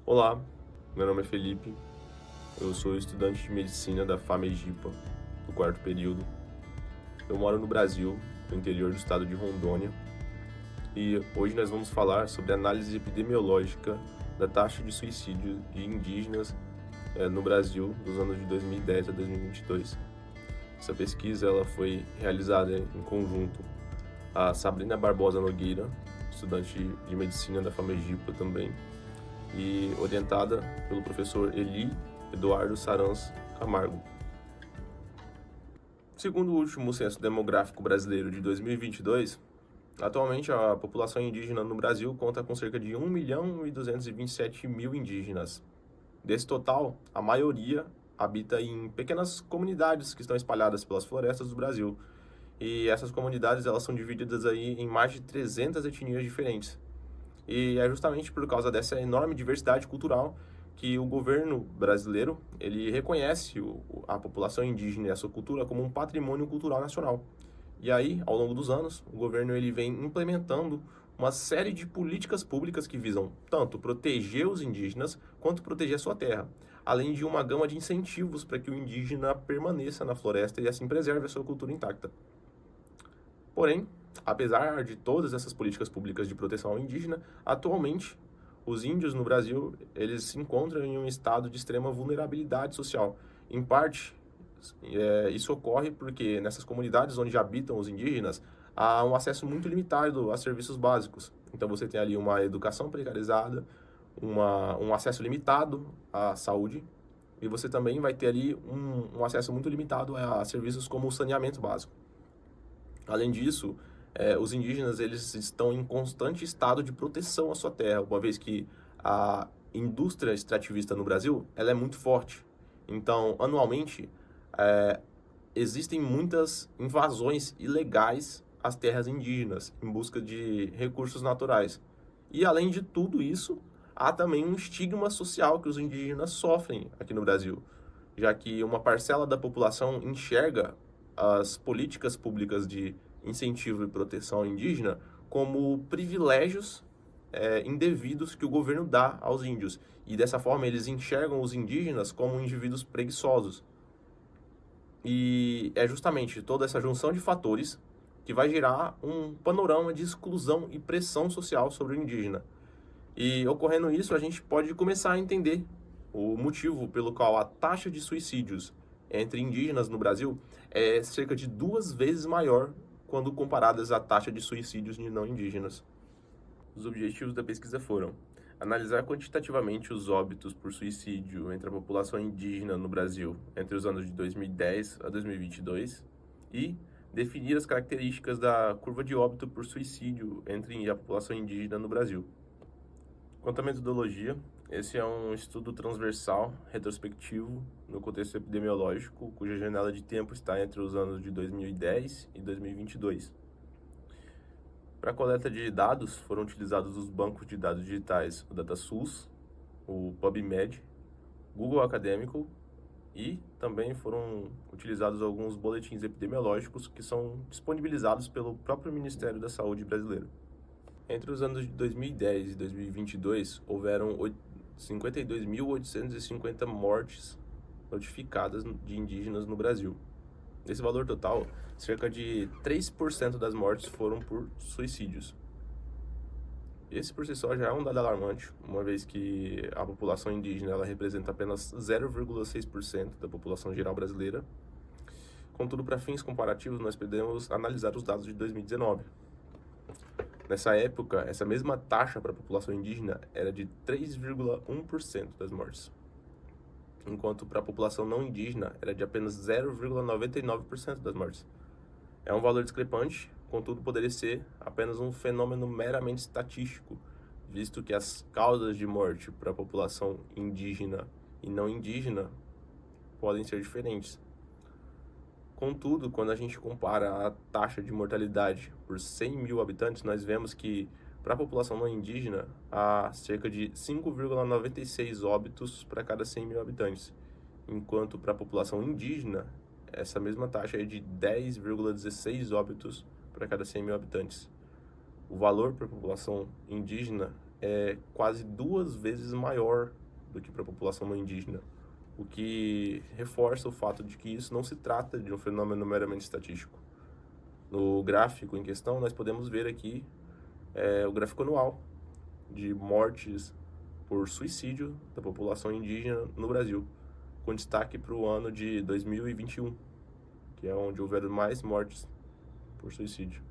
Olá, meu nome é Felipe, eu sou estudante de medicina da FAMEGIPA, do quarto período. Eu moro no Brasil, no interior do estado de Rondônia, e hoje nós vamos falar sobre a análise epidemiológica da taxa de suicídio de indígenas no Brasil dos anos de 2010 a 2022. Essa pesquisa ela foi realizada em conjunto a Sabrina Barbosa Nogueira, estudante de medicina da FAMEGIPA também, e orientada pelo professor Eli Eduardo Sarans Camargo. Segundo o último Censo Demográfico Brasileiro de 2022, atualmente a população indígena no Brasil conta com cerca de 1.227.000 indígenas. Desse total, a maioria habita em pequenas comunidades que estão espalhadas pelas florestas do Brasil. E essas comunidades elas são divididas aí em mais de 300 etnias diferentes. E é justamente por causa dessa enorme diversidade cultural que o governo brasileiro ele reconhece a população indígena e a sua cultura como um patrimônio cultural nacional. E aí, ao longo dos anos, o governo ele vem implementando uma série de políticas públicas que visam tanto proteger os indígenas quanto proteger a sua terra, além de uma gama de incentivos para que o indígena permaneça na floresta e assim preserve a sua cultura intacta. Porém, apesar de todas essas políticas públicas de proteção ao indígena, atualmente os índios no Brasil eles se encontram em um estado de extrema vulnerabilidade social. Em parte, isso ocorre porque nessas comunidades onde habitam os indígenas há um acesso muito limitado a serviços básicos. Então você tem ali uma educação precarizada, um acesso limitado à saúde e você também vai ter ali um acesso muito limitado a serviços como o saneamento básico. Além disso, os indígenas eles estão em constante estado de proteção à sua terra, uma vez que a indústria extrativista no Brasil ela é muito forte. Então, anualmente, é, existem muitas invasões ilegais às terras indígenas em busca de recursos naturais. E, além de tudo isso, há também um estigma social que os indígenas sofrem aqui no Brasil, já que uma parcela da população enxerga as políticas públicas de incentivo e proteção indígena como privilégios indevidos que o governo dá aos índios. E dessa forma eles enxergam os indígenas como indivíduos preguiçosos. E é justamente toda essa junção de fatores que vai gerar um panorama de exclusão e pressão social sobre o indígena. E ocorrendo isso, a gente pode começar a entender o motivo pelo qual a taxa de suicídios entre indígenas no Brasil é cerca de 2 vezes maior quando comparadas à taxa de suicídios de não indígenas. Os objetivos da pesquisa foram analisar quantitativamente os óbitos por suicídio entre a população indígena no Brasil entre os anos de 2010 a 2022 e definir as características da curva de óbito por suicídio entre a população indígena no Brasil. Quanto à metodologia, esse é um estudo transversal, retrospectivo, no contexto epidemiológico, cuja janela de tempo está entre os anos de 2010 e 2022. Para a coleta de dados, foram utilizados os bancos de dados digitais, o DataSUS, o PubMed, Google Acadêmico e também foram utilizados alguns boletins epidemiológicos que são disponibilizados pelo próprio Ministério da Saúde brasileiro. Entre os anos de 2010 e 2022, houveram 52.850 mortes notificadas de indígenas no Brasil. Desse valor total, cerca de 3% das mortes foram por suicídios. Esse por si só já é um dado alarmante, uma vez que a população indígena ela representa apenas 0,6% da população geral brasileira. Contudo, para fins comparativos, nós podemos analisar os dados de 2019. Nessa época, essa mesma taxa para a população indígena era de 3,1% das mortes, enquanto para a população não indígena era de apenas 0,99% das mortes. É um valor discrepante, contudo poderia ser apenas um fenômeno meramente estatístico, visto que as causas de morte para a população indígena e não indígena podem ser diferentes. Contudo, quando a gente compara a taxa de mortalidade por 100 mil habitantes, nós vemos que para a população não indígena há cerca de 5,96 óbitos para cada 100 mil habitantes, enquanto para a população indígena essa mesma taxa é de 10,16 óbitos para cada 100 mil habitantes. O valor para a população indígena é quase 2 vezes maior do que para a população não indígena, o que reforça o fato de que isso não se trata de um fenômeno meramente estatístico. No gráfico em questão, nós podemos ver aqui o gráfico anual de mortes por suicídio da população indígena no Brasil, com destaque para o ano de 2021, que é onde houveram mais mortes por suicídio.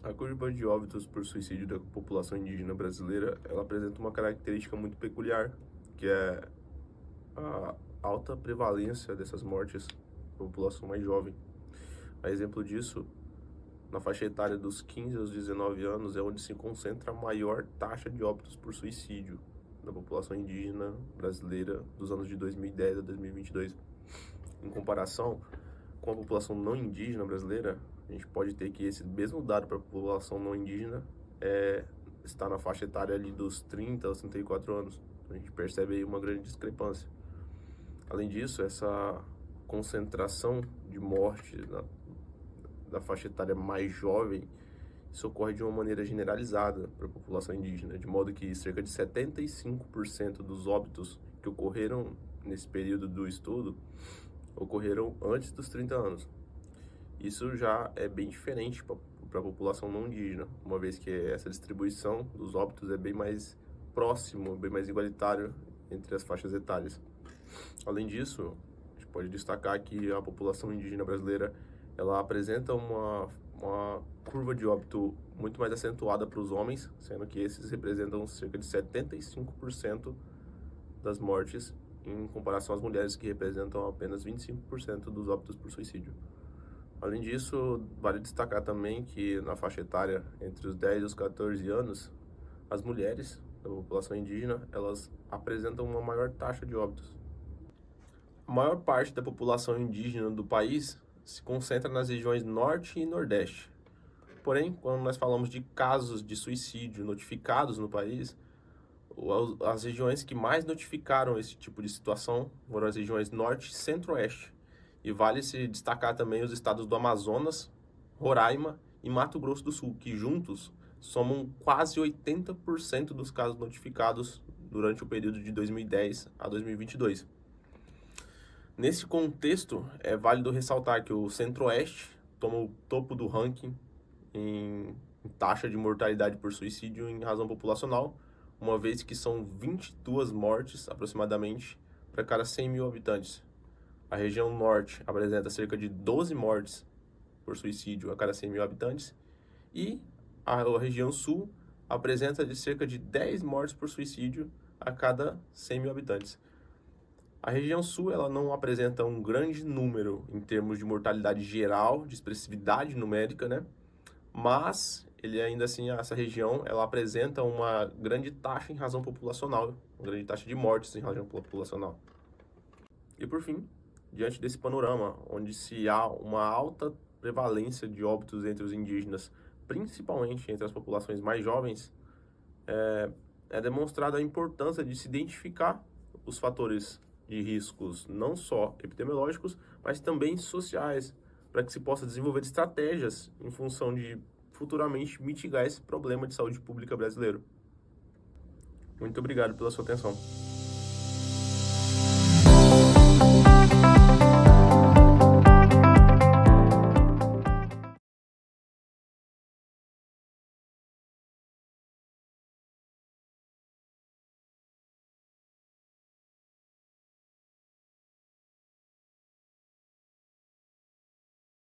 A curva de óbitos por suicídio da população indígena brasileira, ela apresenta uma característica muito peculiar, que é a alta prevalência dessas mortes na população mais jovem. A exemplo disso, na faixa etária dos 15 aos 19 anos é onde se concentra a maior taxa de óbitos por suicídio da população indígena brasileira dos anos de 2010 a 2022. Em comparação com a população não indígena brasileira, a gente pode ter que esse mesmo dado para a população não indígena está na faixa etária ali dos 30 aos 34 anos. A gente percebe aí uma grande discrepância. Além disso, essa concentração de morte da faixa etária mais jovem, isso ocorre de uma maneira generalizada para a população indígena, de modo que cerca de 75% dos óbitos que ocorreram nesse período do estudo ocorreram antes dos 30 anos. Isso já é bem diferente para a população não indígena, uma vez que essa distribuição dos óbitos é bem mais próximo, bem mais igualitário entre as faixas etárias. Além disso, a gente pode destacar que a população indígena brasileira ela apresenta uma curva de óbito muito mais acentuada para os homens, sendo que esses representam cerca de 75% das mortes, em comparação às mulheres, que representam apenas 25% dos óbitos por suicídio. Além disso, vale destacar também que na faixa etária entre os 10 e os 14 anos, as mulheres da população indígena, elas apresentam uma maior taxa de óbitos. A maior parte da população indígena do país se concentra nas regiões norte e nordeste. Porém, quando nós falamos de casos de suicídio notificados no país, as regiões que mais notificaram esse tipo de situação foram as regiões norte e centro-oeste. E vale se destacar também os estados do Amazonas, Roraima e Mato Grosso do Sul, que juntos somam quase 80% dos casos notificados durante o período de 2010 a 2022. Nesse contexto, é válido ressaltar que o Centro-Oeste toma o topo do ranking em taxa de mortalidade por suicídio em razão populacional, uma vez que são 22 mortes aproximadamente para cada 100 mil habitantes. A região norte apresenta cerca de 12 mortes por suicídio a cada 100 mil habitantes e a região sul apresenta de cerca de 10 mortes por suicídio a cada 100 mil habitantes. A região sul ela não apresenta um grande número em termos de mortalidade geral, de expressividade numérica, né? Mas ele ainda assim, essa região ela apresenta uma grande taxa em razão populacional, uma grande taxa de mortes em razão populacional. E por fim, diante desse panorama, onde se há uma alta prevalência de óbitos entre os indígenas, principalmente entre as populações mais jovens, é demonstrada a importância de se identificar os fatores de riscos, não só epidemiológicos, mas também sociais, para que se possa desenvolver estratégias em função de futuramente mitigar esse problema de saúde pública brasileiro. Muito obrigado pela sua atenção.